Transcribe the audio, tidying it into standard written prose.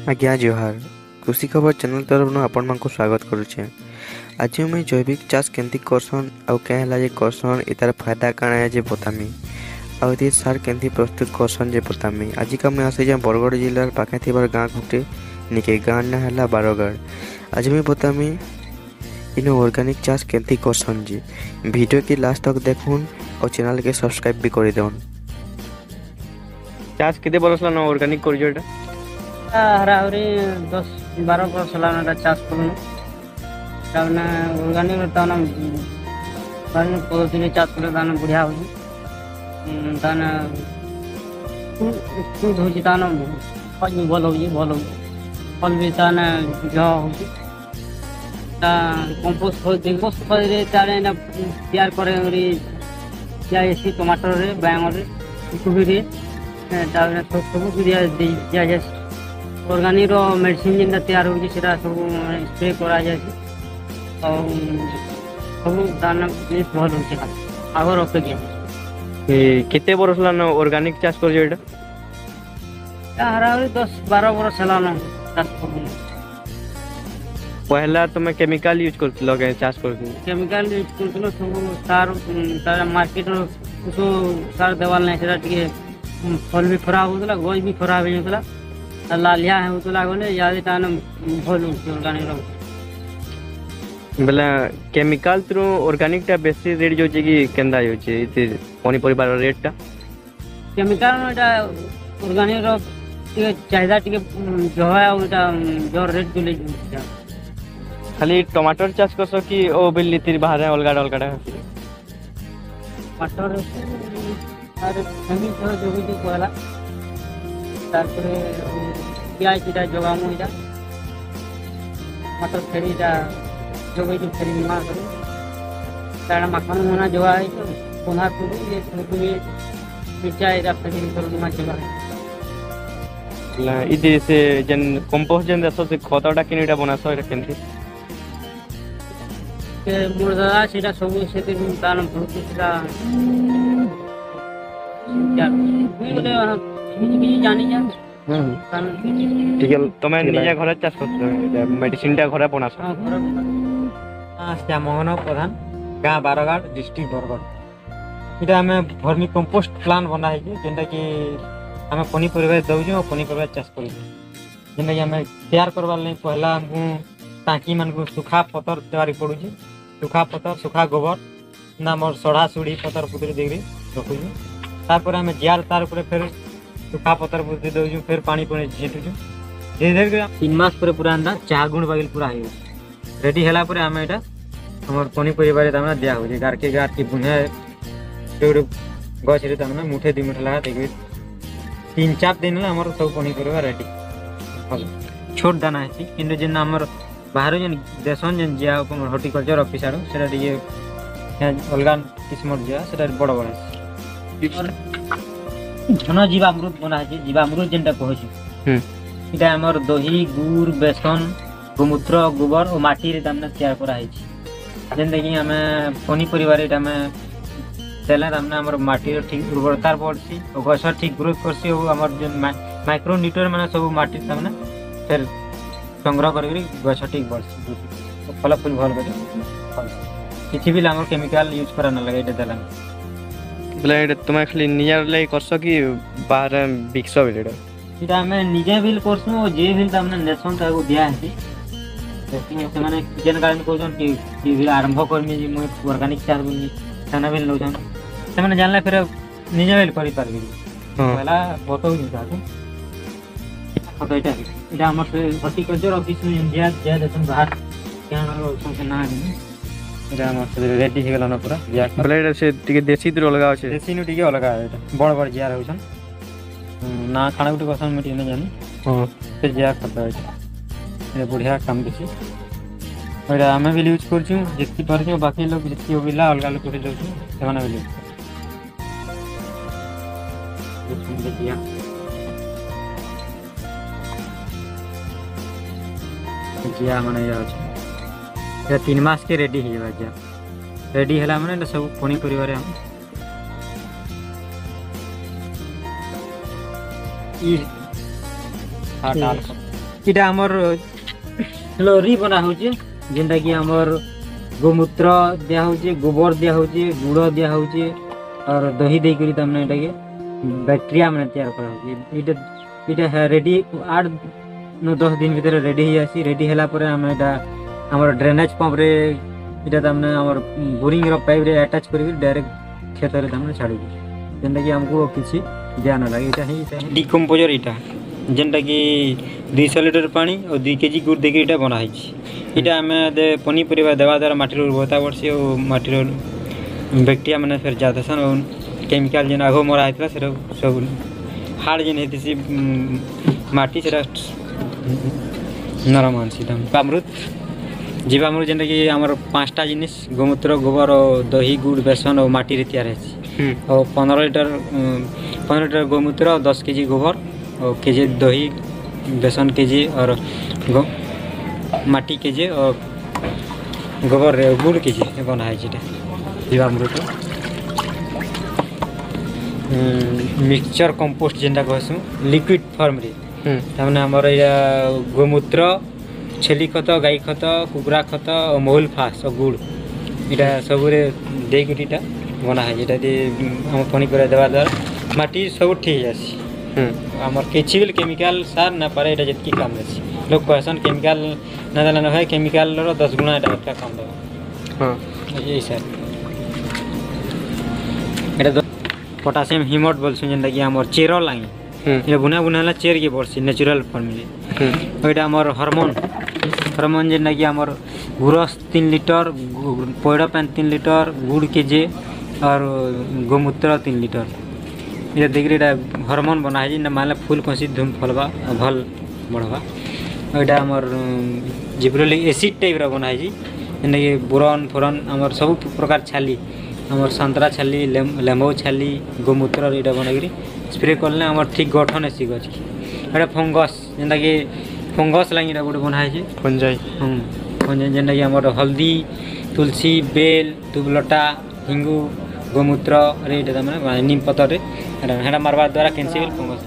आज्ञा जोहार कृषि खबर चैनल तरफ आपण को स्वागत करुचे। आज मुझे जैविक चाष केमती करसन आउ क्या है जे करसन इतार फायदा काଣା है जे बतामी आउ ये सार केमती प्रस्तुत करसन जे बतामी। आज का मैं आसे बरगढ़ जिलार पाखे थी गाँ गुटे निके गाँ ना है बारगढ़। आज मैं बतामी इन ऑर्गेनिक चाष केमती करसन जी। वीडियो की लास्ट तक देखुन और चैनल के सब्सक्राइब भी कर दौन। चाष केते बरस ला ऑर्गेनिक कर हराहरी 10-12 वर्ष होगा चाष करूँ ऑर्गानिक पद्धति चाष कले बढ़िया हो फल भी भल हो फल भी कंपोस्ट तैयार कर टमाटर बैंगन कोबी सब दिया जाए। ऑर्गेनिक मेडिसिन जेनटा तैयार होगी सब स्प्रे करा जाए सब दाना भल हो आगर अपेक्षा। केते बरस ला ऑर्गेनिक चाष कर हराहरी 10-12 वर्ष है चाष कर। पहला तुम केमिकल यूज कर चाष कर केमिकल यूज कर सब सार मार्केट सार देवाल नहीं फल भी खराब होता गज भी खराब होता लालिया होता गले याद भल ऑर्गेनिक बेला केमिकल थ्रू ऑर्गेनिक टा बेसी रेट जो कि केंदा होचे पनीपरिबा रेट टा केमिकल ऑर्गेनिक चाहिदा टिके जो है ओटा जो रेट जो ले खाली टमाटर चाष कर सकी ओ बिल्ली तिर बाहर है अलगा टमाटर और फैमिली थोड़ा जो भी कहला तारपरे प्याज टा जोगामु इटा टमाटर फेरीटा जो भी फेरी निमा करू तारा मखान मोना जोआ है तो पुनः पूरी ये पूरी मिर्चा इटा फेरी करू निमा जोआ ला इदे से जन कंपोस्ट जन दसो से खतटा किनीटा बनासो इटा केनथि के मुर्दा सेटा सब से तान बहुत सेटा जानी जा ठीक है तुम्हें निजा घर चाष कर मेडिसिन टा घर बनास श्यामोहन प्रधान गाँ बारगढ़ डिस्ट्रिक्ट बरगढ़ इटा आम भर्मी कंपोस्ट प्लान बना है जेनटा कि आम पनीपरिया दौचु और पनीपरिया चाष कर जेनटा कि आम तैयार करवार नहीं पहला आमको टाँकी मान को सुखा पतर तैयारी पड़ू सुखा पतर सुखा गोबर ना मोर सढ़ा सुढ़ी पतर पुतरी देकर रखुचु तापर आम जार तार फिर सुखा पतर पुतरी दौचु फिर पानी पुणी झीटुचु धीरे धीरे 3 मास पर पूरा अंदर चाह गुण बागिल पूरा हो रेडी है आम यहाँ आम पनीपरिया दिया हो गार के गार की बुने गच मुठे 2 मुठे लगा देख 3-4 दिन आम सब पनीपरिया रेडी छोट दाना है कि जेन आम बाहर जेन देशन जेन जिया हॉर्टिकल्चर ऑफिसर से अलग किस्म जिया से बड़ बड़ घन जीवामृत बना है जीवामृत जेनटा कहूँ इटा आमर दही गुड़ बेसन गोमूत्र गोबर और माटी तैयार कराई जेनटा कि आम पनीपरिया देले आमर माटी ठीक उर्वरता बढ़सी और गछ ठीक ग्रोथ करसी और आमर जो माइक्रो न्यूट्रिएंट माने सब माटी फिर संग्रह कर गछ ठीक बढ़सी फल फूल भल कर किसी भी आम केमिकल यूज करा ना लगे देला बोले तुम खाली निजा ले करस कि बाहर बिकस बेले इटा आम निजे बिल करसु और जे बिल तमने नेशन ताको दिया है से माने जेन कारण कोजन कि आरंभ करमी जे मु ऑर्गेनिक चार बुनी थाना बिल लोजन से माने जानले फिर निजे बिल करि पारबी पहला बताउ नि ताको तो इटा हमर से हॉर्टिकल्चर ऑफिस में इंडिया जे देसन बाहर क्या से ना इटा हमर से रेडी हे गेला ना पूरा जिया बोले से टिके देसी दूर लगा আছে देसी नु टिके अलगा है बड़ बड़ जिया रहउछन ना खाना गुटी कसन मिटी न जानी हां से जिया खाता है ये बढ़िया काम दिसी और आमे भी यूज करछु जितकी परछु बाकी लोग जितकी होबिला अलगा लोग कर दउछु सेमाने भी जिया जिया माने या 3 मास के रेडी है जिया रेडी हला माने सब पनी परिवार हम ई डाल इटा हमर स्लरी बना होचे जेंटा कि हमर गोमूत्र दिया होचे गोबर दिया होचे गुड़ दिया होचे और दही दे करी तमने एटा के बैक्टीरिया माने तैयार करा होचे इटा इटा रेडी 8-10 दिन भीतर रेडी ही आसी रेडी हैला परे हम एटा हमर ड्रेनेज पंप रे इटा तमने हमर बोरिंग रो पाइप रे अटैच करी डायरेक्ट खेत रे तमने छाड़ी जेंटा कि हमको किसी ध्यान लगे इटा ही डिकम्पोजर इटा जेनटा कि 200 लिटर पानी और 2 केजी गुड़ देके इटा बना है इटा आम पनीपरिया देवा द्वारा माटी उर्वरता बढ़सी और माटी बैक्टीरिया मैंने फिर जाते सन और केमिकल जेन आग मरा होता है सब हार्ड जेन होती माटी से नरम आनसी जीवामृत जीवामृत जेनटा कि आमर 5टा जिनिस गोमूत्र गोबर और दही गुड़ बेसन और माटी तैयार है और 15 लिटर गोमूत्र और 10 केजी गोबर और केजी दही बेसन केजी और माटी केजी और गोबर गुड़ केजी बना है जीवामृत मिक्सचर कंपोस्ट जेनटा कहसु लिक्विड फॉर्म रे तमने हमर गोमूत्र छेली खत गाई खत कुकुरा खत और महुल फास और गुड़ इटा सबुरे देक इटा बना है जेटा दे हम पनीपरिया देवा द्वारा माटी सब ठीक जासी आमर किसी भी केमिकल सार ना पारे इटा जतकी काम अछि लोग कहसन केमिकल ना देला न है केमिकल रो 10 गुना इटा काम देबा हां यही सर इटा पोटासियम हिमोट बोलछन जेंटा कि हमर चेरो लागी ये बुना बुनाला चेर के बरसी नेचुरल फॉर्म में ओइटा हमर हार्मोन जेंटा कि हमर गुरस 3 लिटर पोइडा पान 3 लिटर गुड़ केजे और गोमूत्र 3 लिटर ये देखिए हार्मोन बना है ना माले फूल कसी धूम फलवा भल बढ़वा ओइटा हमर जिब्रेलिक एसिड टाइप रा बना है जेना कि बोरन फोरन हमर सब प्रकार छाली हमर संतरा छाली लेमो छाली गोमूत्र एटा बनाकरी स्प्रे करले हमर ठीक गठन एसी गछ एटा फंगस जेना कि फंगस लागी एटा गोटे बना है फंजाई फंजाई जेना कि हमर हल्दी तुलसी बेल दुबलटा हिंगू गोमूत्र रे एटा माने नीम पतर रे एटा मारवा द्वारा कैंसिल फंगस